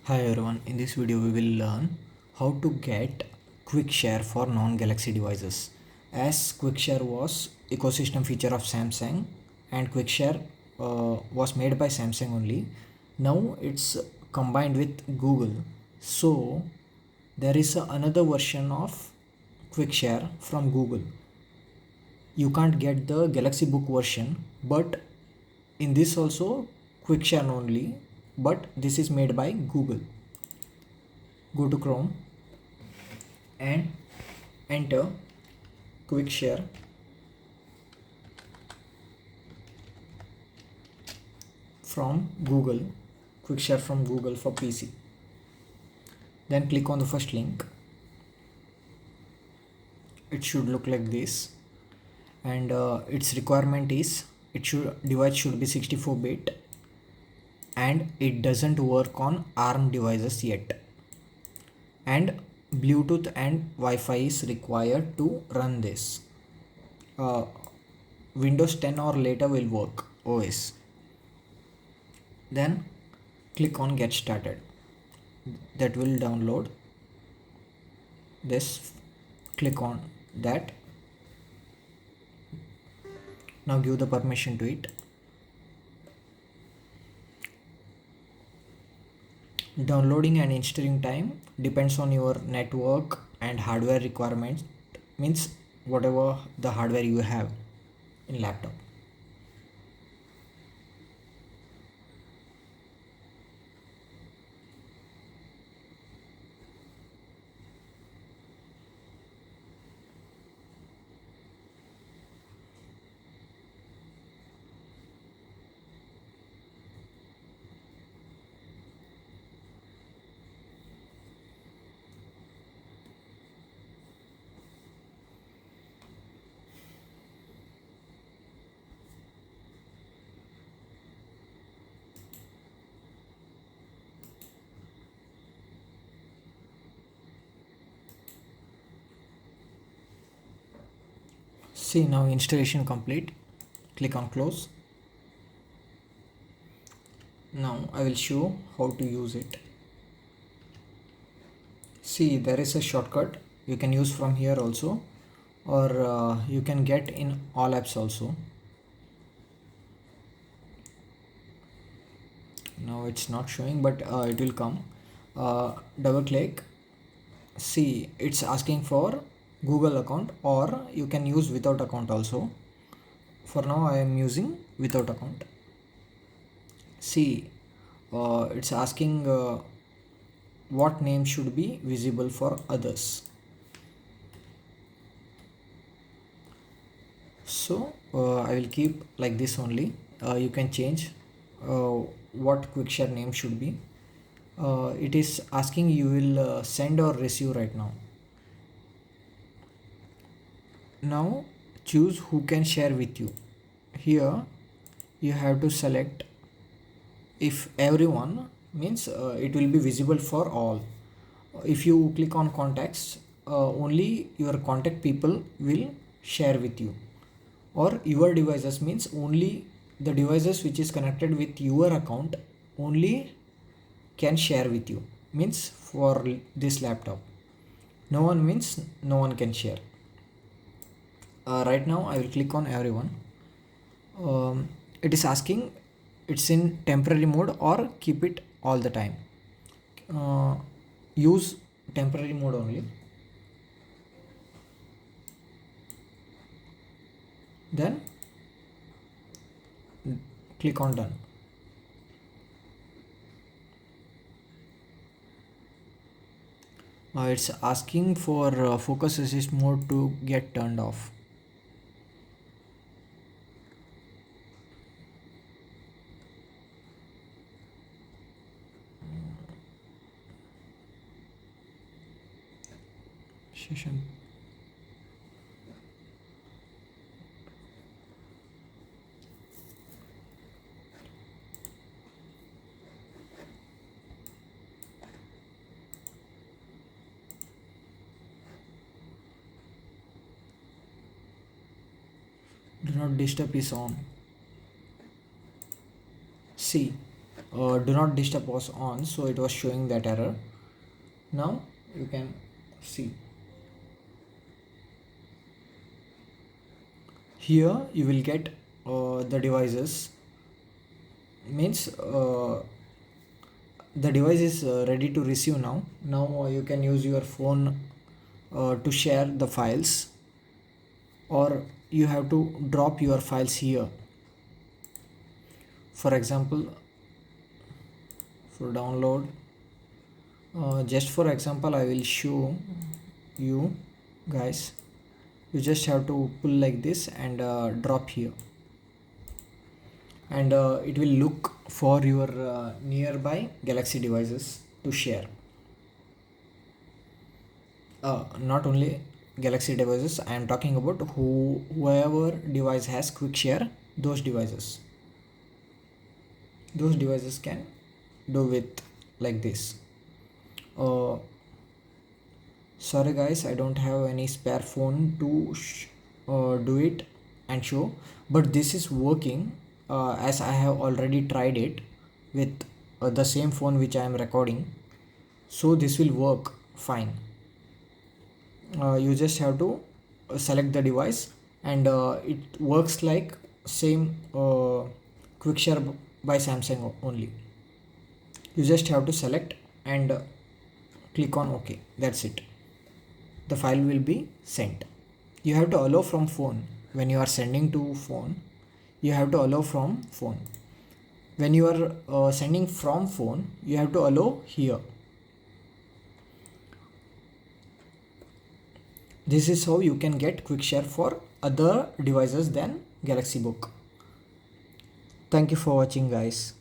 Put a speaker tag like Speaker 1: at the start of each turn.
Speaker 1: Hi everyone, in this video we will learn how to get quick share for non-Galaxy devices. As quick share was ecosystem feature of Samsung and quick share was made by Samsung only. Now it's combined with Google. So there is another version of quick share from Google. You can't get the Galaxy Book version, but in this also quick share only, but this is made by Google. Go to Chrome and enter quick share from Google, quick share from Google for PC. Then click on the first link. It should look like this, and its requirement is device should be 64-bit and it doesn't work on ARM devices yet, and Bluetooth and Wi-Fi is required to run this. uh, Windows 10 or later will work OS. Then click on get started. That will download this. Click on that. Now give the permission to it. Downloading and installing time depends on your network and hardware requirements, means whatever the hardware you have in laptop. See, now installation complete. Click on close. Now I will show how to use it. See, there is a shortcut you can use from here also, or you can get in all apps also. Now it's not showing, but it will come. Double click. See, it's asking for Google account, or you can use without account also. For now I am using without account. See, it's asking what name should be visible for others. So I will keep like this only. You can change what quickshare name should be. It is asking you will send or receive right now. Now choose who can share with you. Here you have to select if everyone, means it will be visible for all. If you click on contacts, only your contact people will share with you, or your devices, means only the devices which is connected with your account only can share with you, means for this laptop no one, means no one can share. Right now I will click on everyone. It is asking it's in temporary mode or keep it all the time. Use temporary mode only. Then click on done. Now it's asking for focus assist mode to get turned off. Session. Do not disturb is on. See, do not disturb was on, so it was showing that error. Now you can see here you will get the devices, means the device is ready to receive now. You can use your phone to share the files, or you have to drop your files here. For example, for download, just for example I will show you guys. You just have to pull like this and drop here, and it will look for your nearby Galaxy devices to share. Not only Galaxy devices, I am talking about whoever device has quick share, those devices can do with like this. Sorry guys, I don't have any spare phone to do it and show, but this is working as I have already tried it with the same phone which I am recording, so this will work fine. You just have to select the device, and it works like same Quickshare by Samsung only. You just have to select and click on OK. That's it. The file will be sent. You have to allow from phone. When you are sending to phone, you have to allow from phone. When you are sending from phone, you have to allow here. This is how you can get quick share for other devices than Galaxy Book. Thank you for watching guys.